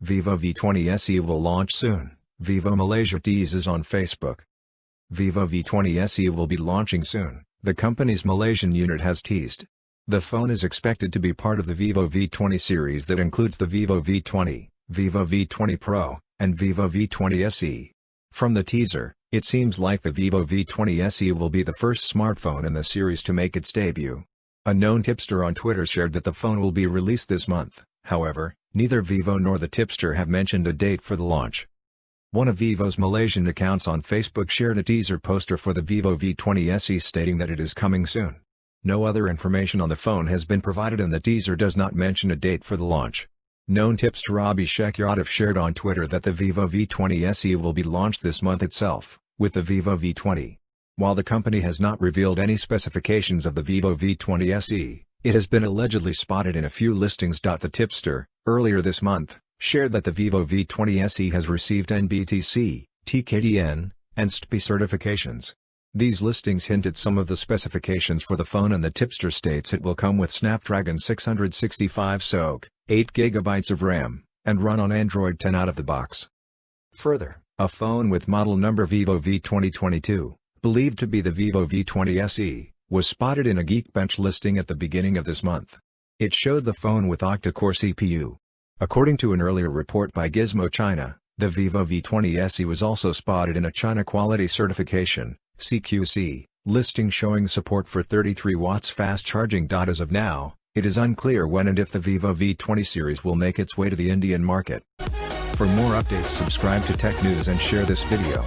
Vivo V20 SE will launch soon, Vivo Malaysia teases on Facebook. Vivo V20 SE will be launching soon, the company's Malaysian unit has teased. The phone is expected to be part of the Vivo V20 series that includes the Vivo V20, Vivo V20 Pro, and Vivo V20 SE. From the teaser, it seems like the Vivo V20 SE will be the first smartphone in the series to make its debut. A known tipster on Twitter shared that the phone will be released this month. However, neither Vivo nor the tipster have mentioned a date for the launch. One of Vivo's Malaysian accounts on Facebook shared a teaser poster for the Vivo V20 SE stating that it is coming soon. No other information on the phone has been provided and the teaser does not mention a date for the launch. Known tipster Abhishek Yadav shared on Twitter that the Vivo V20 SE will be launched this month itself, with the Vivo V20. While the company has not revealed any specifications of the Vivo V20 SE, it has been allegedly spotted in a few listings. The tipster, earlier this month, shared that the Vivo V20 SE has received NBTC, TKDN, and STP certifications. These listings hint at some of the specifications for the phone and the tipster states it will come with Snapdragon 665 SoC, 8GB of RAM, and run on Android 10 out of the box. Further, a phone with model number Vivo V2022, believed to be the Vivo V20 SE, was spotted in a Geekbench listing at the beginning of this month. It showed the phone with octa-core CPU. According to an earlier report by Gizmo China, the Vivo V20 SE was also spotted in a China Quality Certification (CQC) listing showing support for 33 watts fast charging. As of now, it is unclear when and if the Vivo V20 series will make its way to the Indian market. For more updates, subscribe to Tech News and share this video.